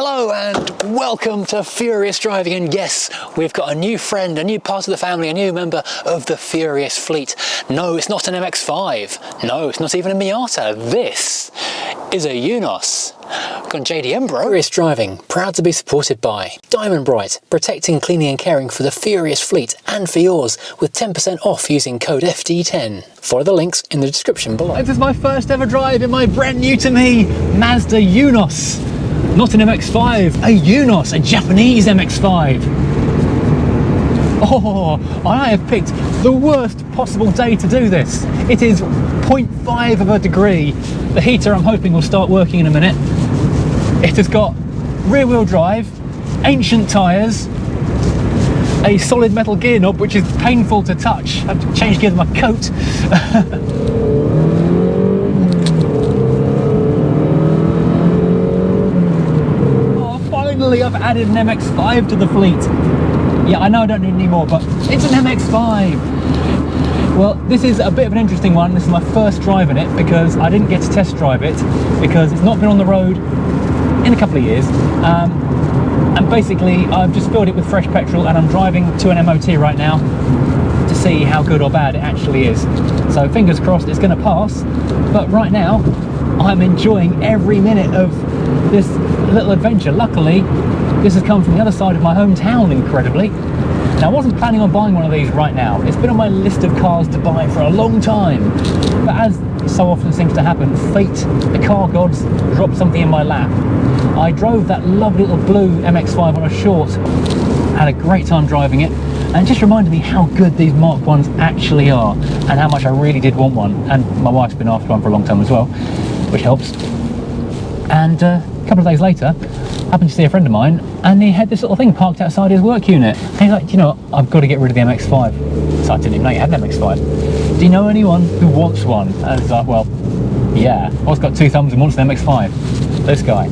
Hello and welcome to Furious Driving, and yes, we've got a new friend, a new part of the family, a new member of the Furious fleet. No, it's not an MX5. No, it's not even a Miata. This is a Eunos. Gone JDM, bro. Furious Driving, proud to be supported by Diamond Bright, protecting, cleaning and caring for the Furious fleet and for yours with 10% off using code FD10. Follow the links in the description below. This is my first ever drive in my brand new to me Mazda Eunos. Not an MX5, a Eunos, a Japanese MX5. Oh, I have picked the worst possible day to do this. It is 0.5 of a degree. The heater I'm hoping will start working in a minute. It has got rear wheel drive, ancient tyres, a solid metal gear knob which is painful to touch. I have to change gears with my coat. Finally, I've added an MX5 to the fleet. Yeah, I know I don't need any more, but it's an MX5. Well, this is a bit of an interesting one. This is my first drive in it because I didn't get to test drive it because it's not been on the road in a couple of years. And basically, I've just filled it with fresh petrol and I'm driving to an MOT right now to see how good or bad it actually is. So fingers crossed it's going to pass. But right now, I'm enjoying every minute of this little adventure. Luckily, this has come from the other side of my hometown, incredibly. Now, I wasn't planning on buying one of these right now. It's been on my list of cars to buy for a long time. But as so often seems to happen, fate, the car gods, dropped something in my lap. I drove that lovely little blue MX5 on a short, had a great time driving it, and it just reminded me how good these Mark 1s actually are, and how much I really did want one. And my wife's been after one for a long time as well, which helps. And a couple of days later, I happened to see a friend of mine, and he had this little thing parked outside his work unit. And he's like, you know what, I've got to get rid of the MX5. So I didn't even know you had an MX5. Do you know anyone who wants one? And I was like, well, yeah, I've got two thumbs and wants an MX5. This guy.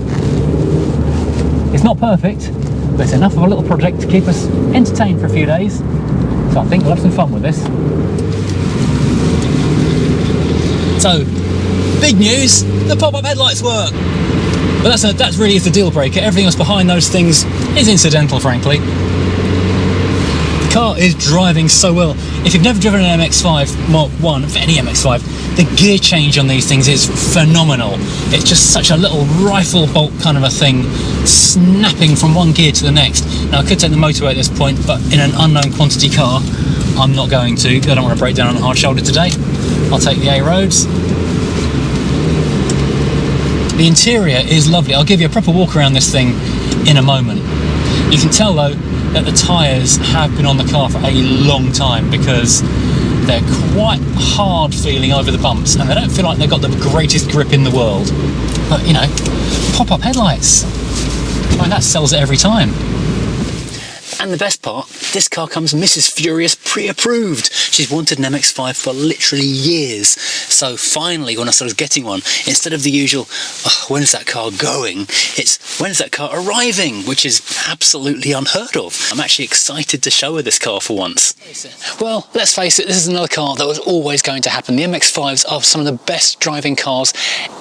It's not perfect, but it's enough of a little project to keep us entertained for a few days. So I think we'll have some fun with this. So, big news, the pop-up headlights work. But that really is the deal breaker. Everything else behind those things is incidental, frankly. The car is driving so well. If you've never driven an MX5 Mark 1, for any MX5, the gear change on these things is phenomenal. It's just such a little rifle bolt kind of a thing, snapping from one gear to the next. Now, I could take the motorway at this point, but in an unknown quantity car, I'm not going to. I don't want to break down on a hard shoulder today. I'll take the A roads. The interior is lovely. I'll give you a proper walk around this thing in a moment. You can tell though that the tyres have been on the car for a long time because they're quite hard feeling over the bumps and they don't feel like they've got the greatest grip in the world. But you know, pop-up headlights, I mean, that sells it every time. And the best part, this car comes Mrs. Furious pre-approved. She's wanted an MX5 for literally years. So finally, when I started getting one, instead of the usual, oh, when's that car going? It's, when's that car arriving? Which is absolutely unheard of. I'm actually excited to show her this car for once. Well, let's face it, this is another car that was always going to happen. The MX5s are some of the best driving cars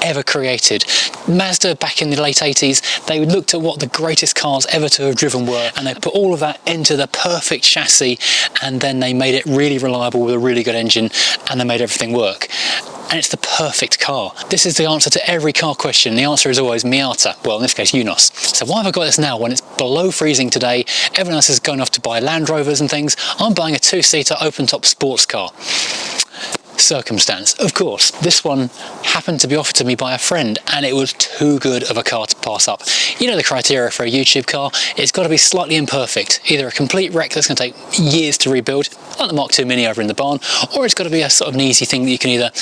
ever created. Mazda, back in the late 80s, they looked at what the greatest cars ever to have driven were, and they put all of that into the perfect chassis, and then they made it really reliable with a really good engine, and they made everything work. And it's the perfect car. This is the answer to every car question. The answer is always Miata. Well, in this case, Eunos. So why have I got this now when it's below freezing today? Everyone else is going off to buy Land Rovers and things. I'm buying a two-seater open-top sports car. Circumstance, of course. This one happened to be offered to me by a friend, and it was too good of a car to pass up. You know the criteria for a YouTube car, it's got to be slightly imperfect, either a complete wreck that's going to take years to rebuild, like the Mark II Mini over in the barn, or it's got to be a sort of an easy thing that you can either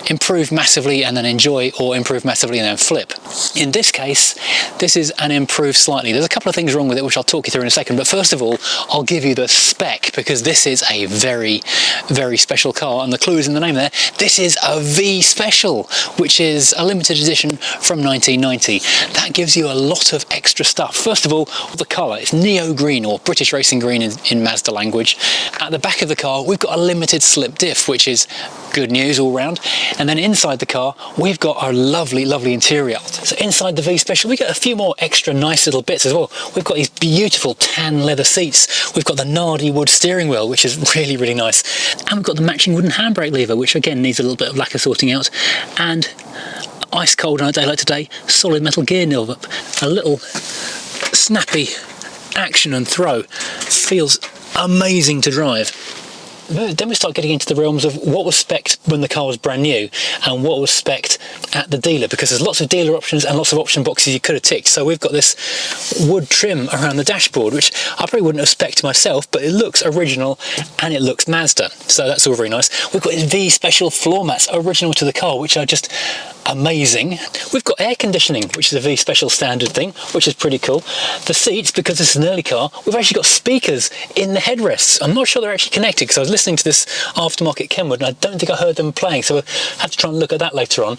improve massively and then enjoy, or improve massively and then flip. In this case, this is an improved slightly. There's a couple of things wrong with it which I'll talk you through in a second, but first of all, I'll give you the spec, because this is a very, very special car, and the clue is in the name there. This is a V Special, which is a limited edition from 1990. that gives you a lot of extra stuff. First of all, the colour, it's neo green, or British racing green in Mazda language. At the back of the car, we've got a limited slip diff, which is good news all round. And then inside the car, we've got our lovely, lovely interior. So inside the V Special, we get a few more extra nice little bits as well. We've got these beautiful tan leather seats. We've got the Nardi wood steering wheel, which is really, really nice. And we've got the matching wooden handbrake lever, which again needs a little bit of lacquer sorting out. And ice cold on a day like today, solid metal gear knob. A little snappy action and throw. Feels amazing to drive. Then we start getting into the realms of what was spec'd when the car was brand new and what was spec'd at the dealer, because there's lots of dealer options and lots of option boxes you could have ticked. So we've got this wood trim around the dashboard, which I probably wouldn't have spec'd myself, but it looks original and it looks Mazda, so that's all very nice. We've got these V Special floor mats original to the car, which are just amazing. We've got air conditioning, which is a V Special standard thing, which is pretty cool. The seats, because this is an early car, we've actually got speakers in the headrests. I'm not sure they're actually connected, because I was listening to this aftermarket Kenwood and I don't think I heard them playing, so I have to try and look at that later on.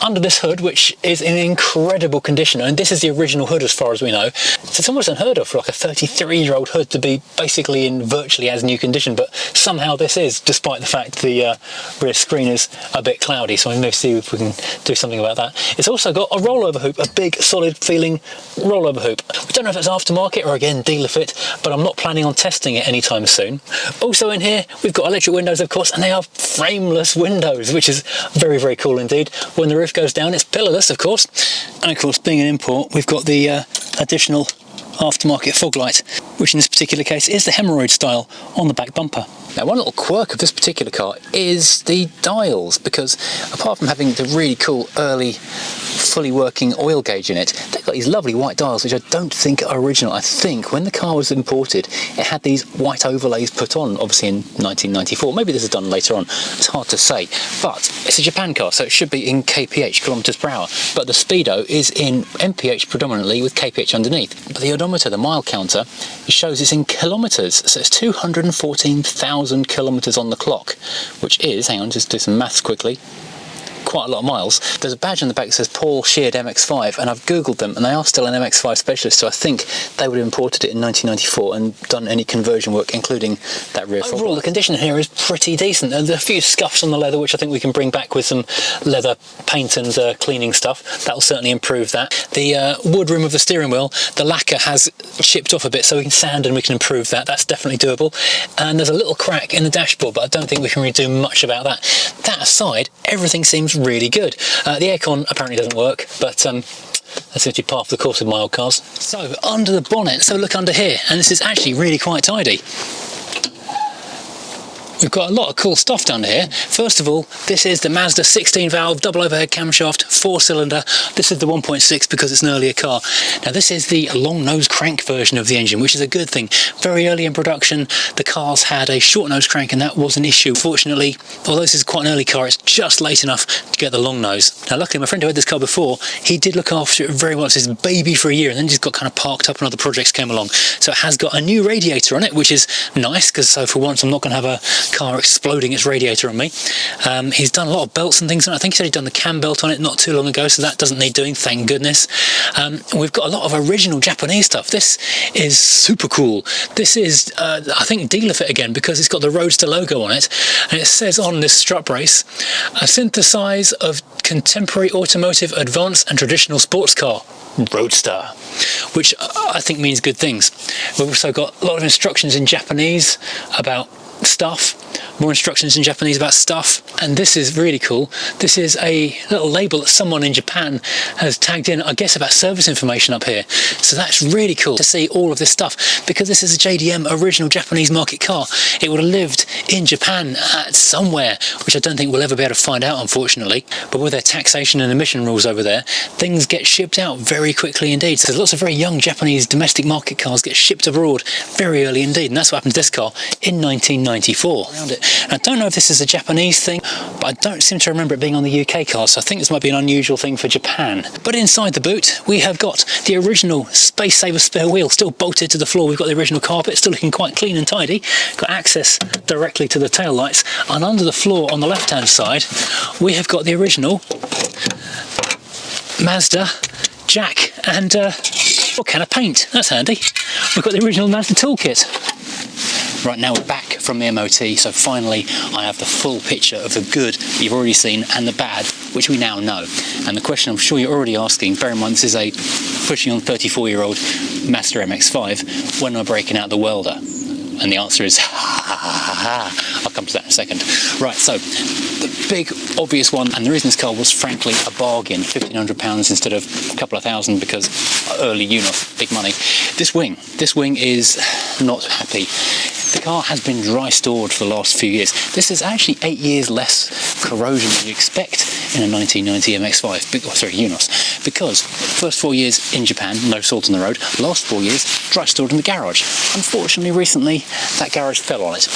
Under this hood, which is in incredible condition, and this is the original hood as far as we know, so it's almost unheard of for like a 33-year-old hood to be basically in virtually as new condition, but somehow this is, despite the fact the rear screen is a bit cloudy, so we may see if we can do something about that. It's also got a rollover hoop, a big solid feeling rollover hoop. We don't know if it's aftermarket or again dealer fit, but I'm not planning on testing it anytime soon. Also in here we've got electric windows, of course, and they are frameless windows, which is very, very cool indeed. When the roof goes down, it's pillarless, of course. And of course, being an import, we've got the additional aftermarket fog light, which in this particular case is the hemorrhoid style on the back bumper. Now, one little quirk of this particular car is the dials, because apart from having the really cool early fully working oil gauge in it, they've got these lovely white dials which I don't think are original. I think when the car was imported it had these white overlays put on, obviously in 1994. Maybe this is done later on, it's hard to say, but it's a Japan car, so it should be in kph, kilometers per hour, but the speedo is in mph predominantly with kph underneath. But the odometer, the mile counter, it shows it's in kilometers, so it's 214,000 kilometers on the clock, which is, hang on, just do some maths quickly, quite a lot of miles. There's a badge on the back that says Paul Sheard MX5, and I've googled them and they are still an MX5 specialist, so I think they would have imported it in 1994 and done any conversion work, including that rear fog. Overall, the condition here is pretty decent. There's a few scuffs on the leather which I think we can bring back with some leather paint and cleaning stuff. That'll certainly improve that. The wood rim of the steering wheel, the lacquer has chipped off a bit, so we can sand and we can improve that. That's definitely doable. And there's a little crack in the dashboard, but I don't think we can really do much about that. That aside, everything seems really good. The aircon apparently doesn't work, but that's actually part of the course of my old cars. So under the bonnet, so look under here, and this is actually really quite tidy. We've got a lot of cool stuff down here. First of all, this is the Mazda 16-valve double overhead camshaft 4-cylinder. This is the 1.6 because it's an earlier car. Now this is the long nose crank version of the engine, which is a good thing. Very early in production, the cars had a short nose crank and that was an issue. Fortunately, although this is quite an early car, it's just late enough to get the long nose. Now luckily, my friend who had this car before, he did look after it very well. It's his baby for a year, and then just got kind of parked up and other projects came along. So it has got a new radiator on it, which is nice, because so for once I'm not going to have a car exploding its radiator on me. He's done a lot of belts and things on it. I think he said he'd done the cam belt on it not too long ago, so that doesn't need doing, thank goodness. We've got a lot of original Japanese stuff. This is super cool. This is I think dealer fit again, because it's got the Roadster logo on it, and it says on this strut brace, a synthesize of contemporary automotive advanced and traditional sports car Roadster, which I think means good things. We've also got a lot of instructions in Japanese about stuff, more instructions in Japanese about stuff, and this is really cool. This is a little label that someone in Japan has tagged in, I guess, about service information up here. So that's really cool to see all of this stuff, because this is a JDM original Japanese market car. It would have lived in Japan somewhere, which I don't think we'll ever be able to find out, unfortunately. But with their taxation and emission rules over there, things get shipped out very quickly indeed. So lots of very young Japanese domestic market cars get shipped abroad very early indeed, and that's what happened to this car in 1994. Around it. And I don't know if this is a Japanese thing, but I don't seem to remember it being on the UK cars, so I think this might be an unusual thing for Japan. But inside the boot, we have got the original Space Saver spare wheel still bolted to the floor. We've got the original carpet, still looking quite clean and tidy. Got access directly to the tail lights, and under the floor on the left-hand side, we have got the original Mazda jack and what can of paint. That's handy. We've got the original Mazda toolkit. Right, now we're back from the MOT, so finally I have the full picture of the good that you've already seen and the bad, which we now know. And the question I'm sure you're already asking, bear in mind this is a pushing on 34-year-old Mazda MX5, when am I breaking out the welder? And the answer is I'll come to that in a second. Right, so the big obvious one, and the reason this car was frankly a bargain, £1,500 instead of a couple of thousand because early Eunos, big money. This wing is not happy. The car has been dry stored for the last few years. This is actually 8 years less corrosion than you expect in a 1990 MX5, sorry, Eunos, because first 4 years in Japan, no salt on the road, last 4 years, dry stored in the garage. Unfortunately, recently, that garage fell on it.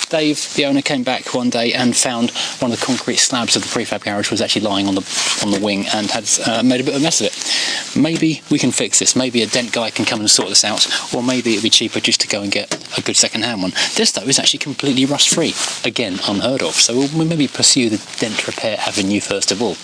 Dave, the owner, came back one day and found one of the concrete slabs of the prefab garage was actually lying on the wing and had made a bit of a mess of it. Maybe we can fix this. Maybe a dent guy can come and sort this out, or maybe it'd be cheaper just to go and get a good second-hand one. This, though, is actually completely rust-free. Again, unheard of. So we'll maybe pursue the dent repair avenue first of all.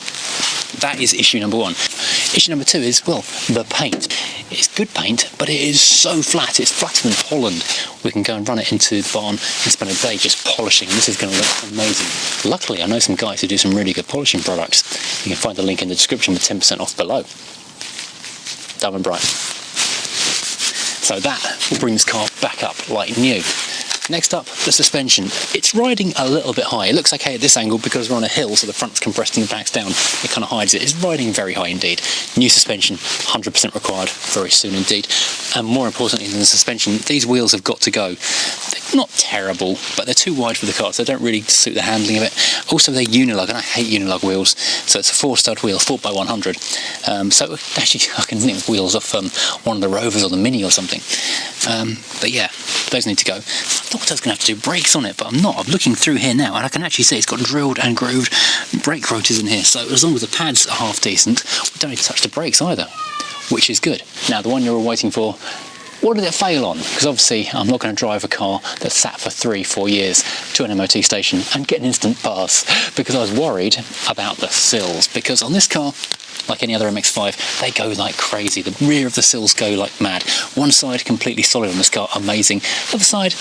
That is issue number one. Issue number two is, well, the paint. It's good paint, but it is so flat. It's flatter than Holland. We can go and run it into the barn and spend a day just polishing. This is going to look amazing. Luckily, I know some guys who do some really good polishing products. You can find the link in the description with 10% off below. Dumb and bright. So that will bring this car back up like new. Next up, the suspension. It's riding a little bit high. It looks okay at this angle because we're on a hill, so the front's compressed and the back's down. It kind of hides it. It's riding very high indeed. New suspension, 100% required very soon indeed. And more importantly than the suspension, these wheels have got to go. They're not terrible, but they're too wide for the car, so they don't really suit the handling of it. Also, they're Unilug, and I hate Unilug wheels. So it's a 4-stud wheel, 4x100. So actually, I can nick wheels off one of the Rovers or the Mini or something. But yeah, those need to go. I thought I was going to have to do brakes on it, but I'm not. I'm looking through here now, and I can actually see it's got drilled and grooved brake rotors in here. So as long as the pads are half decent, we don't need to touch the brakes either, which is good. Now, the one you're all waiting for, what did it fail on? Because obviously I'm not going to drive a car that sat for 3-4 years to an MOT station and get an instant pass, because I was worried about the sills. Because on this car, like any other MX5, they go like crazy. The rear of the sills go like mad. One side completely solid on this car, amazing. The other side,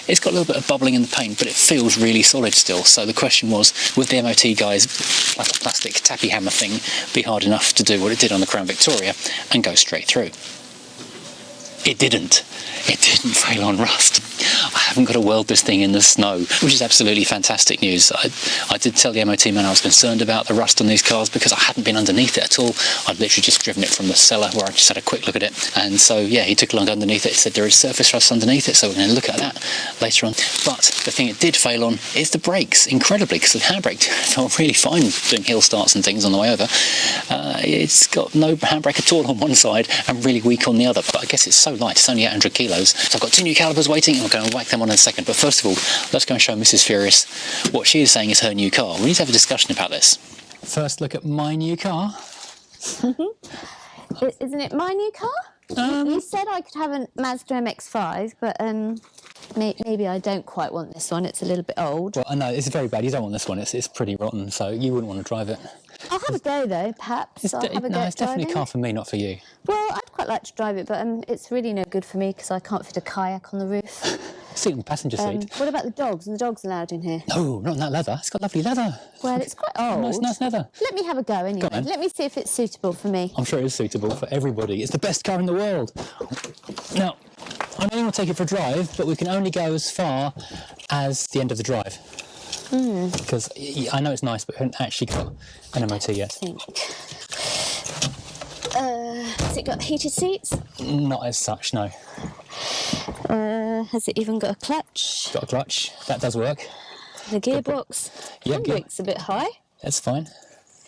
it's got a little bit of bubbling in the paint, but it feels really solid still. So the question was, would the MOT guy's plastic tappy hammer thing be hard enough to do what it did on the Crown Victoria and go straight through? It didn't. It didn't fail on rust. I haven't got to weld this thing in the snow, which is absolutely fantastic news. I did tell the MOT man I was concerned about the rust on these cars because I hadn't been underneath it at all. I'd literally just driven it from the cellar where I just had a quick look at it. And so, yeah, he took a look underneath it. He said there is surface rust underneath it, so we're going to look at that later on. But the thing it did fail on is the brakes, incredibly, because the handbrake felt really fine doing hill starts and things on the way over. It's got no handbrake at all on one side and really weak on the other. But I guess it's so light, it's only 800 kilos. So I've got 2 new calipers waiting, and we're going to whack them on in a second. But first of all, let's go and show Mrs. Furious what she is saying is her new car. We need to have a discussion about this. First look at my new car. Isn't it my new car? You said I could have a Mazda MX5, but maybe I don't quite want this one. It's a little bit old. Well, I know, it's very bad. You don't want this one. It's pretty rotten, so you wouldn't want to drive it. I'll have a go, though, perhaps. I'll have a go it's definitely a car for me, not for you. Well, I'd quite like to drive it, but it's really no good for me because I can't fit a kayak on the roof. Seat on the passenger seat. What about the dogs? Are the dogs allowed in here? No, not in that leather. It's got lovely leather. Well, it's quite old. Nice leather. Let me have a go anyway. Go on. Let me see if it's suitable for me. I'm sure it is suitable for everybody. It's the best car in the world. Now, I know you want to take it for a drive, but we can only go as far as the end of the drive. Because I know it's nice, but we haven't actually got an MOT yet. Has it got heated seats? Not as such, no. Has it even got a clutch? Got a clutch. That does work. The gearbox? Yeah, Handbrake's a bit high. That's fine.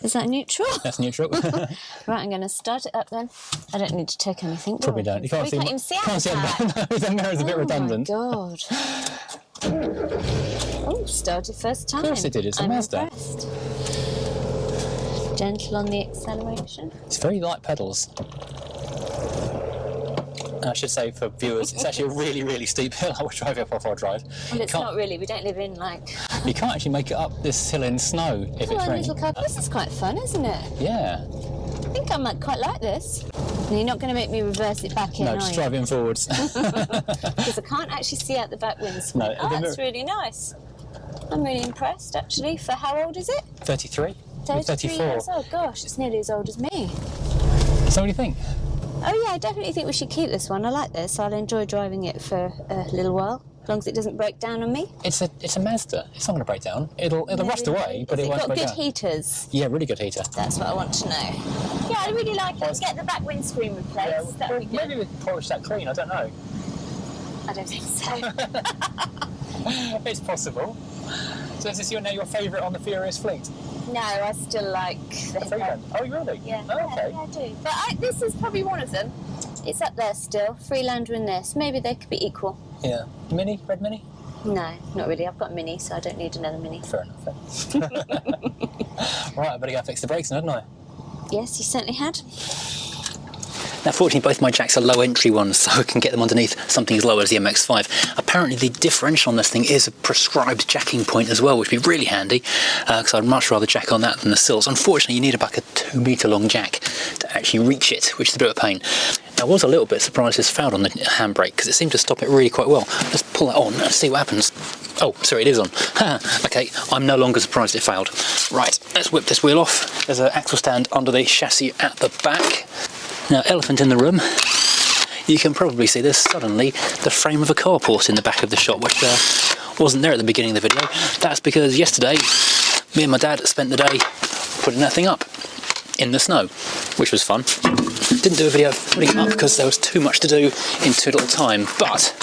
Is that neutral? That's neutral. Right, I'm going to start it up then. I don't need to take anything, do Probably I? don't. You can't even see can't see the mirror's a bit redundant. Oh, my God. Oh, started first time. Of course it did. It's a Mazda. Impressed. Gentle on the acceleration. It's very light pedals. And I should say for viewers, it's actually a really, really steep hill. I would drive up off our drive. Well, it's not really. We don't live in like... You can't actually make it up this hill in snow if it's raining. Little car. This is quite fun, isn't it? Yeah. think I might quite like this. No, you're not going to make me reverse it back in, No, just drive it in forwards. Because I can't actually see out the back windscreen. No, oh, that's really nice. I'm really impressed, actually. For how old is it? 33? 33 years old. Gosh, it's nearly as old as me. So what do you think? Oh yeah, I definitely think we should keep this one. I like this. I'll enjoy driving it for a little while, as long as it doesn't break down on me. It's a Mazda. It's not going to break down. It'll rust away, but it won't break down. Got good heaters? Yeah, really good heater. That's what I want to know. Yeah, I really like it. Get the back windscreen replaced. Yeah, That'd be good. Maybe we can polish that clean. I don't know. I don't think so. It's possible. So is this now your favourite on the Furious fleet? No, I still like the Freeland. Oh, really? Yeah. Oh, okay. Yeah, I do. But this is probably one of them. It's up there still. Freelander and this. Maybe they could be equal. Yeah. Mini? Red Mini? No, not really. I've got Mini, so I don't need another Mini. Fair enough then. Right, I better go fix the brakes, hadn't I? Yes, you certainly had. Now, fortunately, both my jacks are low entry ones, so I can get them underneath something as low as the MX5. Apparently, the differential on this thing is a prescribed jacking point as well, which would be really handy, because I'd much rather jack on that than the sills. Unfortunately, you need about a 2-metre long jack to actually reach it, which is a bit of a pain. I was a little bit surprised this failed on the handbrake, because it seemed to stop it really quite well. Let's pull that on and see what happens. Oh, sorry, it is on. Okay, I'm no longer surprised it failed. Right, let's whip this wheel off. There's an axle stand under the chassis at the back. Now, elephant in the room, you can probably see there's suddenly the frame of a carport in the back of the shop, which wasn't there at the beginning of the video. That's because yesterday, me and my dad spent the day putting that thing up in the snow, which was fun. Didn't do a video of putting it up because there was too much to do in too little time, but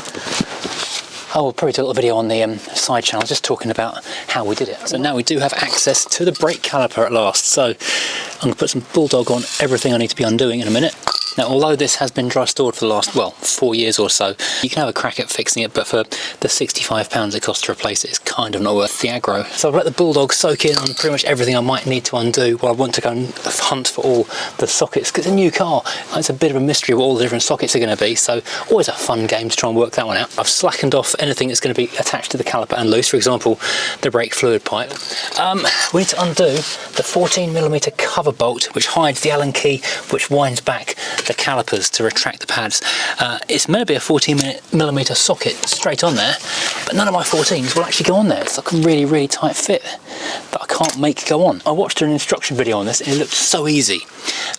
I will probably do a little video on the side channel just talking about how we did it. So now we do have access to the brake caliper at last. So I'm going to put some Bulldog on everything I need to be undoing in a minute. Now, although this has been dry stored for the last, well, 4 years or so, you can have a crack at fixing it, but for the £65 it costs to replace it, it's kind of not worth the aggro. So I've let the Bulldog soak in on pretty much everything I might need to undo while I want to go and hunt for all the sockets, because it's a new car. It's a bit of a mystery what all the different sockets are going to be, so always a fun game to try and work that one out. I've slackened off anything that's going to be attached to the caliper and loose, for example, the brake fluid pipe. We need to undo the 14mm cover bolt, which hides the Allen key, which winds back the calipers to retract the pads. It's meant to be a 14mm socket straight on there, but none of my 14s will actually go on there. It's like a really, really tight fit that I can't make go on. I watched an instruction video on this and it looked so easy.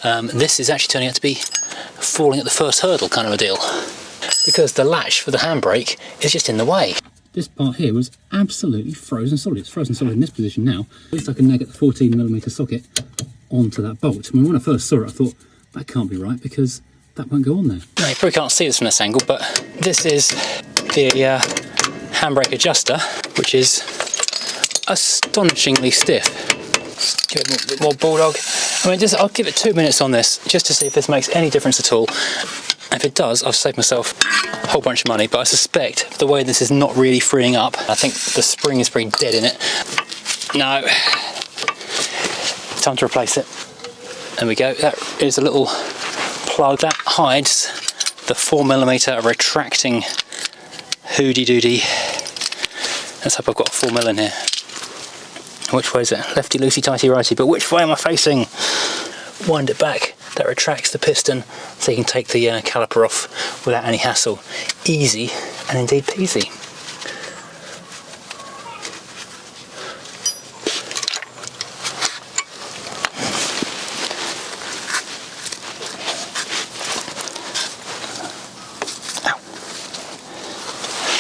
This is actually turning out to be falling at the first hurdle kind of a deal, because the latch for the handbrake is just in the way. This part here was absolutely frozen solid. It's frozen solid in this position now. At least I can now get the 14mm socket onto that bolt. I mean, when I first saw it, I thought, that can't be right, because that won't go on there. Now, you probably can't see this from this angle, but this is the handbrake adjuster, which is astonishingly stiff. Give it a bit more Bulldog. I mean, I'll give it 2 minutes on this, just to see if this makes any difference at all. If it does, I've saved myself a whole bunch of money, but I suspect the way this is not really freeing up, I think the spring is pretty dead in it. No. Time to replace it. There we go. That is a little plug that hides the 4mm retracting hoody-doody. Let's hope I've got a 4mm in here. Which way is it? Lefty, loosey, tighty, righty, but which way am I facing? Wind it back. That retracts the piston so you can take the caliper off without any hassle. Easy and indeed peasy.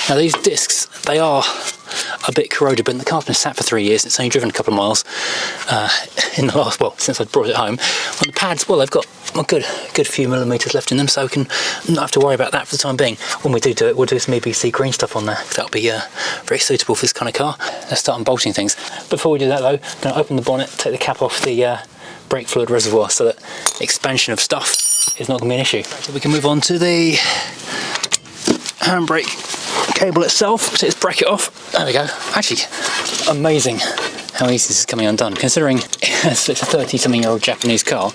Now these discs, they are a bit corroded, but the car's been sat for 3 years. It's only driven a couple of miles in the last, well, since I brought it home. On the pads, well, they've got a good few millimetres left in them, so we can not have to worry about that for the time being. When we do it, we'll do some EBC green stuff on there. That'll be very suitable for this kind of car. Let's start unbolting things. Before we do that though, I'm going to open the bonnet, take the cap off the brake fluid reservoir so that expansion of stuff is not going to be an issue. So we can move on to the handbrake cable itself. So let's break it off. There we go. Actually, amazing how easy this is coming undone. Considering it's a 30-something-year-old Japanese car,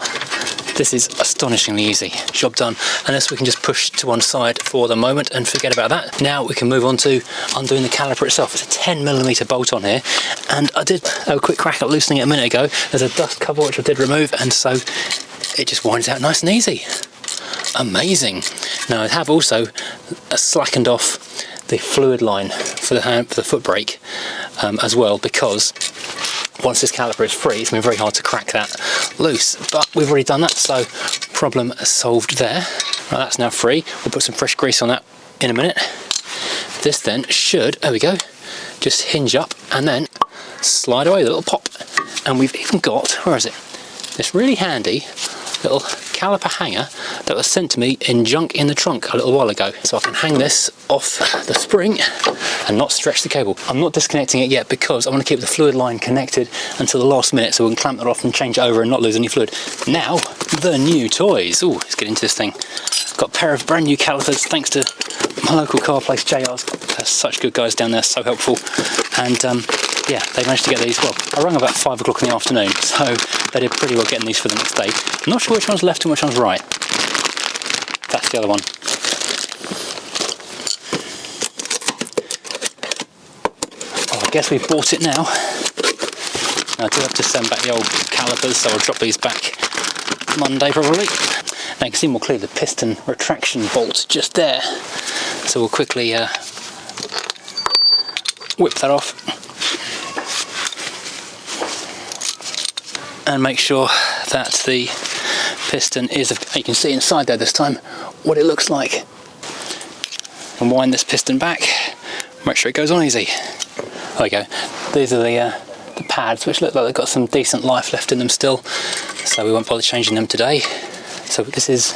this is astonishingly easy. Job done. Unless we can just push to one side for the moment and forget about that. Now we can move on to undoing the caliper itself. It's a 10mm bolt on here, and I did have a quick crack at loosening it a minute ago. There's a dust cover which I did remove, and so it just winds out nice and easy. Amazing. Now I have also slackened off the fluid line for the foot brake as well, because once this caliper is free, it's been very hard to crack that loose, but we've already done that, so problem solved there. Right, that's now free. We'll put some fresh grease on that in a minute. This then should, there we go, just hinge up and then slide away, the little pop. And we've even got, where is it, this really handy little caliper hanger that was sent to me in junk in the trunk a little while ago, so I can hang this off the spring and not stretch the cable. I'm not disconnecting it yet because I want to keep the fluid line connected until the last minute, so we can clamp that off and change it over and not lose any fluid. Now the new toys. Oh, let's get into this thing. Got a pair of brand new calipers thanks to my local car place, JR's. They're such good guys down there, so helpful. And yeah, they managed to get these. Well, I rang about 5 o'clock in the afternoon, so they did pretty well getting these for the next day. I'm not sure which one's left and which one's right. That's the other one. Oh, I guess we've bought it now. I do have to send back the old calipers, so I'll drop these back Monday probably. Now you can see more clearly the piston retraction bolt just there. So we'll quickly whip that off and make sure that the piston is, you can see inside there this time what it looks like. And wind this piston back, make sure it goes on easy. There we go. These are the pads, which look like they've got some decent life left in them still, so we won't bother changing them today. So this is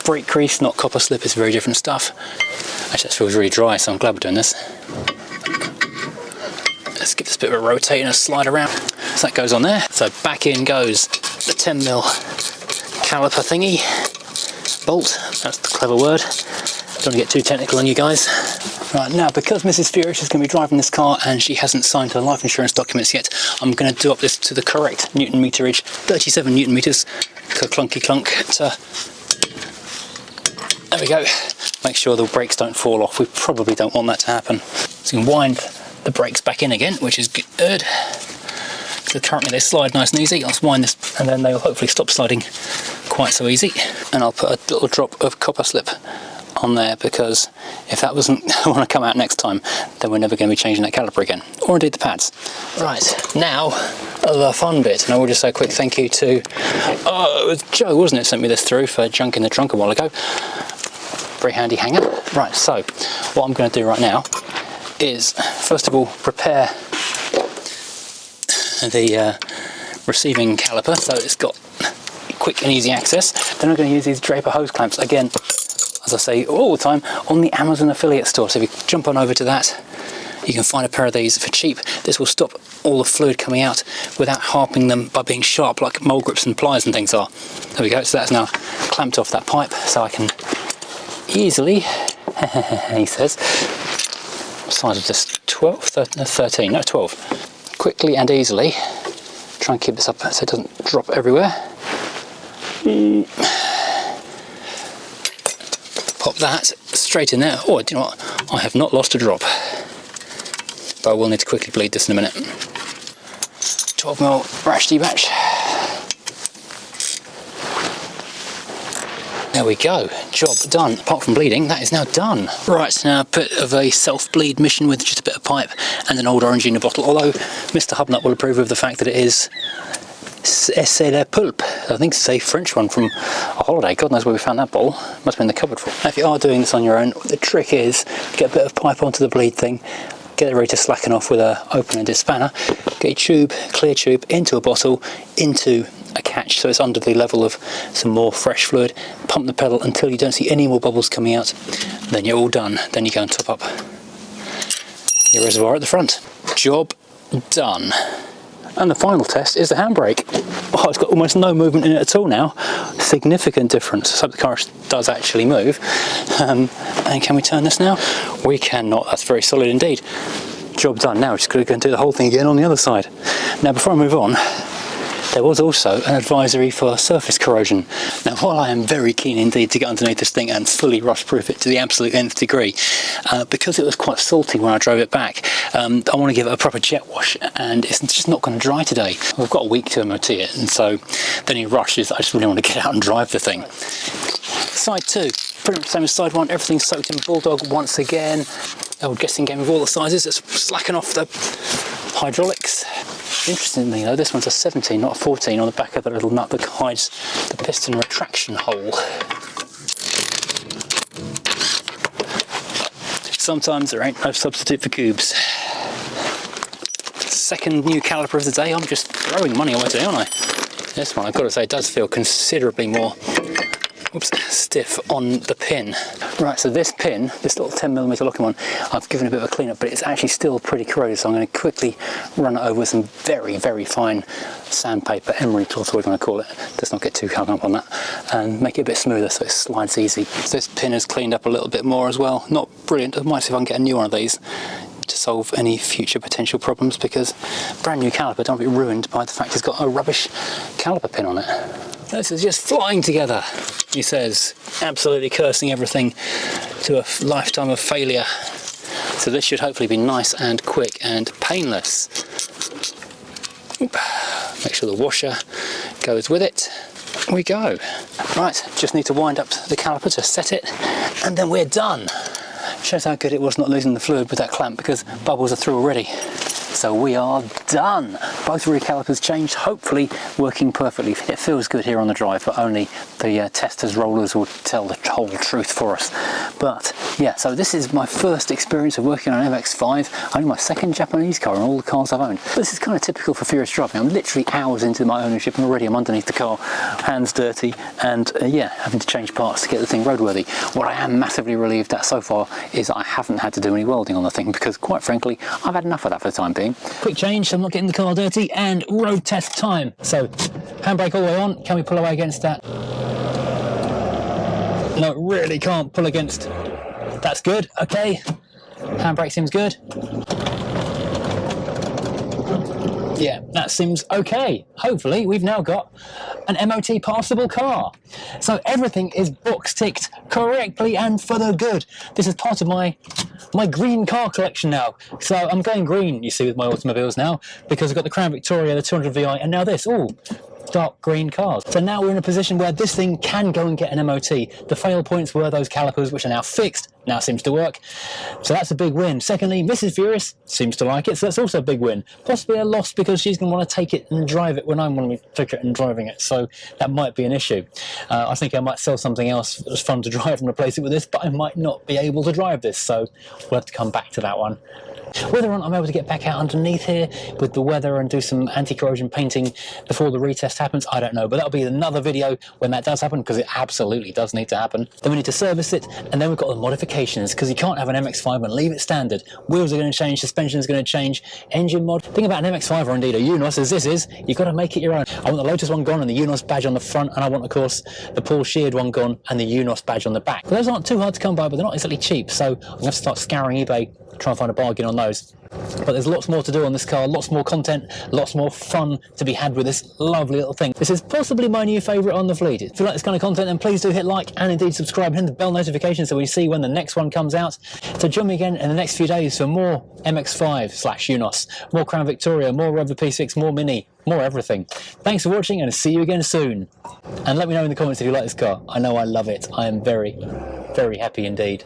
brake grease, not copper slip. It's very different stuff. Actually, that feels really dry, so I'm glad we're doing this. Let's give this a bit of a rotate and a slide around. So that goes on there. So back in goes the 10mm caliper thingy. Bolt, that's the clever word. Don't want to get too technical on you guys. Right, now because Mrs. Furious is going to be driving this car and she hasn't signed her life insurance documents yet, I'm going to do up this to the correct Newton meterage, 37 Newton meters, clunky clunk. There we go. Make sure the brakes don't fall off. We probably don't want that to happen. So you can wind the brakes back in again, which is good. So currently they slide nice and easy. I'll just wind this and then they'll hopefully stop sliding quite so easy. And I'll put a little drop of copper slip on there, because if that wasn't want to come out next time, then we're never going to be changing that caliper again, or indeed the pads. Right, now the fun bit, and I will just say a quick thank you to it was Joe, wasn't it, sent me this through for junk in the trunk a while ago. Very handy hanger. Right, so what I'm going to do right now is first of all prepare the receiving caliper so it's got quick and easy access. Then I'm going to use these Draper hose clamps again, as I say all the time, on the Amazon affiliate store. So if you jump on over to that, you can find a pair of these for cheap. This will stop all the fluid coming out without harping them by being sharp like mole grips and pliers and things are. There we go, so that's now clamped off that pipe, so I can easily, he says, size of this 13, no 12. Quickly and easily, try and keep this up so it doesn't drop everywhere. Pop that straight in there. Oh, do you know what? I have not lost a drop. But I will need to quickly bleed this in a minute. 12mm ratchety batch. There we go, job done. Apart from bleeding, that is now done. Right, now a bit of a self-bleed mission with just a bit of pipe and an old orange in a bottle, although Mr. Hubnut will approve of the fact that it is C'est la Pulpe. I think it's a French one from a holiday. God knows where we found that bottle. Must be in the cupboard for. Now, if you are doing this on your own, the trick is to get a bit of pipe onto the bleed thing, get it ready to slacken off with an open-ended spanner, get your tube, clear tube, into a bottle, into a catch so it's under the level of some more fresh fluid, pump the pedal until you don't see any more bubbles coming out, then you're all done. Then you go and top up your reservoir at the front. Job done. And the final test is the handbrake. Oh, it's got almost no movement in it at all now. Significant difference. So the car does actually move. And can we turn this now? We cannot. That's very solid indeed. Job done. Now we're just going to go and do the whole thing again on the other side. Now before I move on, There was also an advisory for surface corrosion. Now, while I am very keen indeed to get underneath this thing and fully rust-proof it to the absolute nth degree, because it was quite salty when I drove it back, I want to give it a proper jet wash, and it's just not going to dry today. We've got a week to MOT it, and so then he rushes. I just really want to get out and drive the thing. Side 2, pretty much the same as side 1, everything's soaked in Bulldog once again. Old guessing game of all the sizes, it's slacking off the hydraulics. Interestingly though, this one's a 17, not a 14, on the back of that little nut that hides the piston retraction hole. Sometimes there ain't no substitute for cubes. Second new caliper of the day. I'm just throwing money away today, aren't I? This one, I've got to say, does feel considerably more stiff on the pin. Right, so this pin, this little 10mm locking one, I've given a bit of a clean up, but it's actually still pretty corroded, so I'm going to quickly run it over with some very, very fine sandpaper, emery cloth, whatever you want to call it. Let's not get too hung up on that, and make it a bit smoother so it slides easy. So this pin has cleaned up a little bit more as well. Not brilliant. I might see if I can get a new one of these to solve any future potential problems, because brand new caliper don't be ruined by the fact it's got a rubbish caliper pin on it. This is just flying together, he says, absolutely cursing everything to a lifetime of failure. So this should hopefully be nice and quick and painless. Make sure the washer goes with it. We go. Right, just need to wind up the caliper to set it, and then we're done. Shows how good it was not losing the fluid with that clamp, because bubbles are through already. So we are done. Both rear calipers changed, hopefully working perfectly. It feels good here on the drive, but only the testers rollers will tell the whole truth for us. But yeah, so this is my first experience of working on an MX5, only my second Japanese car in all the cars I've owned. This is kind of typical for furious driving. I'm literally hours into my ownership and already I'm underneath the car, hands dirty, and yeah, having to change parts to get the thing roadworthy. What I am massively relieved at so far is I haven't had to do any welding on the thing, because quite frankly, I've had enough of that for the time being. Quick change, so I'm not getting the car dirty, and road test time. So, handbrake all the way on. Can we pull away against that? No, it really can't pull against. That's good, okay. Handbrake seems good. Yeah, that seems okay. Hopefully, we've now got an MOT passable car. So everything is box ticked correctly and for the good. This is part of my green car collection now. So I'm going green, you see, with my automobiles now, because I've got the Crown Victoria, the 200 VI, and now this. Ooh, dark green cars. So now we're in a position where this thing can go and get an MOT. The fail points were those calipers, which are now fixed. Now seems to work. So that's a big win. Secondly, Mrs. Furious seems to like it, so that's also a big win. Possibly a loss, because she's going to want to take it and drive it when I'm going to be taking it and driving it, so that might be an issue. I think I might sell something else that's fun to drive and replace it with this, but I might not be able to drive this, so we'll have to come back to that one. Whether or not I'm able to get back out underneath here with the weather and do some anti-corrosion painting before the retest happens, I don't know, but that'll be another video when that does happen, because it absolutely does need to happen. Then we need to service it, and then we've got the modifications, because you can't have an MX5 and leave it standard. Wheels are going to change, suspension is going to change, engine mod. The thing about an MX5 or indeed a Eunos, as this is, you've got to make it your own. I want the Lotus one gone and the Eunos badge on the front, and I want, of course, the Paul Sheard one gone and the Eunos badge on the back. But those aren't too hard to come by, but they're not exactly cheap, so I'm going to have to start scouring eBay, try and find a bargain on those. But there's lots more to do on this car, lots more content, lots more fun to be had with this lovely little thing. This is possibly my new favourite on the fleet. If you like this kind of content, then please do hit like and indeed subscribe and hit the bell notification so we see when the next one comes out. So join me again in the next few days for more MX5/Eunos, more Crown Victoria, more Rover P6, more Mini, more everything. Thanks for watching, and see you again soon. And let me know in the comments if you like this car. I know I love it. I am very, very happy indeed.